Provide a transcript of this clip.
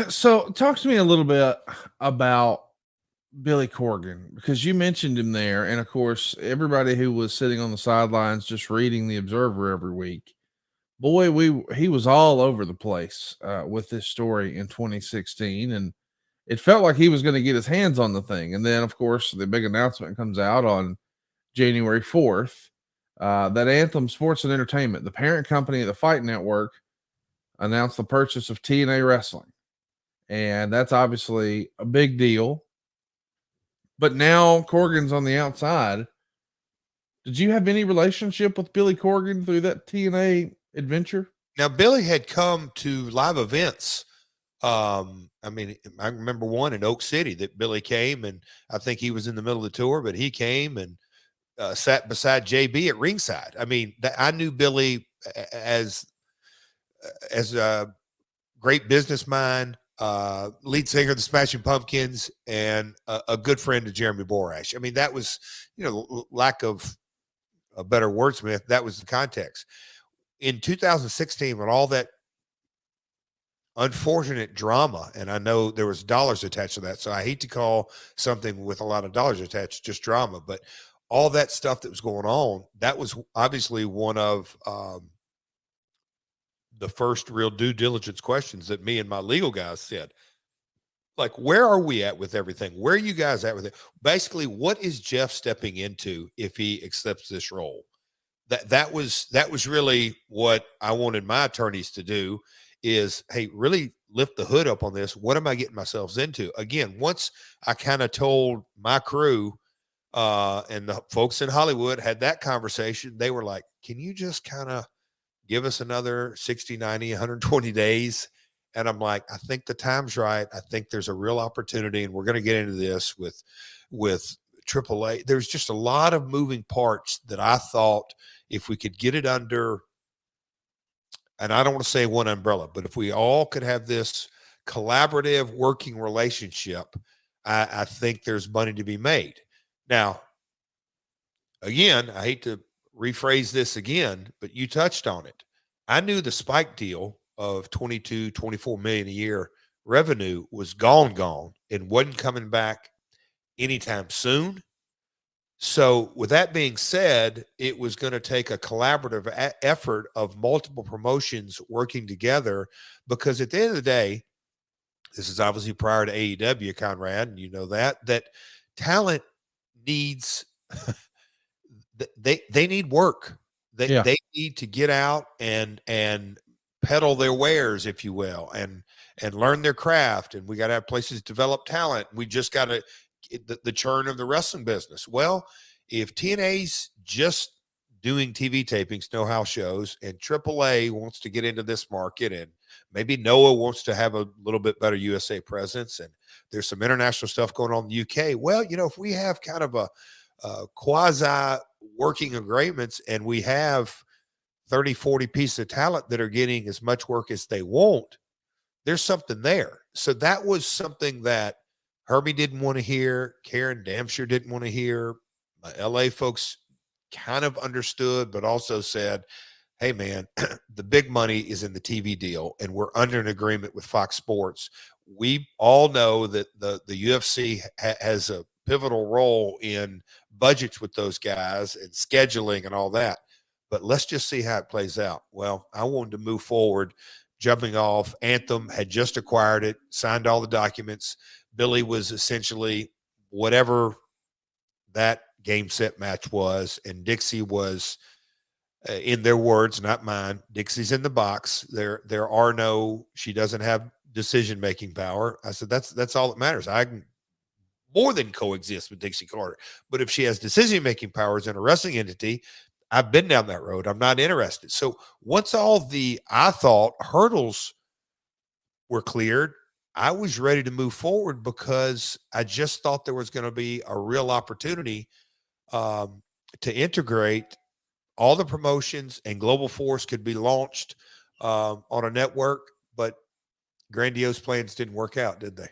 So talk to me a little bit about Billy Corgan, because you mentioned him there, and of course, everybody who was sitting on the sidelines just reading the Observer every week, boy, we he was all over the place with this story in 2016, and it felt like he was going to get his hands on the thing. And then, of course, the big announcement comes out on January 4th that Anthem Sports and Entertainment, the parent company of the Fight Network, announced the purchase of TNA Wrestling, and that's obviously a big deal. But now Corgan's on the outside. Did you have any relationship with Billy Corgan through that TNA adventure? Now, Billy had come to live events. I mean, I remember one in Oak City that Billy came, and I think he was in the middle of the tour, but he came and sat beside JB at ringside. I mean, I knew Billy as a great businessman, lead singer of the Smashing Pumpkins, and a good friend of Jeremy Borash. I mean, that was, lack of a better wordsmith, that was the context. In 2016, when all that unfortunate drama, and I know there was dollars attached to that, so I hate to call something with a lot of dollars attached just drama, but all that stuff that was going on, that was obviously one of the first real due diligence questions that me and my legal guys said. Like, where are we at with everything? Where are you guys at with it? Basically, what is Jeff stepping into if he accepts this role? That was really what I wanted my attorneys to do, is, hey, really lift the hood up on this. What am I getting myself into? Again, once I kind of told my crew and the folks in Hollywood had that conversation, they were like, can you just kind of give us another 60, 90, 120 days? And I'm like, I think the time's right. I think there's a real opportunity, and we're going to get into this with AAA. There's just a lot of moving parts that I thought if we could get it under, and I don't want to say one umbrella, but if we all could have this collaborative working relationship, I think there's money to be made. Now, again, I hate to rephrase this again, but you touched on it. I knew the Spike deal of 22, 24 million a year revenue was gone and wasn't coming back anytime soon. So with that being said, it was going to take a collaborative effort of multiple promotions working together, because at the end of the day, this is obviously prior to AEW, Conrad, and you know that talent needs they need work. Yeah. They need to get out and peddle their wares, if you will, and learn their craft. And we got to have places to develop talent. We just got to the churn of the wrestling business. Well, if TNA's just doing TV tapings, no house shows, and AAA wants to get into this market, and maybe Noah wants to have a little bit better USA presence, and there's some international stuff going on in the UK. Well, if we have kind of a quasi working agreements, and we have 30, 40 pieces of talent that are getting as much work as they want, there's something there. So that was something that Herbie didn't want to hear. Karen Damsher didn't want to hear. My LA folks kind of understood, but also said, hey, man, the big money is in the TV deal, and we're under an agreement with Fox Sports. We all know that the UFC has a pivotal role in budgets with those guys and scheduling and all that. But let's just see how it plays out. Well, I wanted to move forward. Jumping off, Anthem had just acquired it, signed all the documents. Billy was essentially whatever that game set match was, and Dixie was, in their words, not mine, Dixie's in the box. There are no, she doesn't have decision-making power. I said, that's all that matters. I can more than coexist with Dixie Carter. But if she has decision-making powers in a wrestling entity, I've been down that road. I'm not interested. So once all the, I thought, hurdles were cleared, I was ready to move forward, because I just thought there was going to be a real opportunity to integrate all the promotions, and Global Force could be launched on a network. But grandiose plans didn't work out, did they?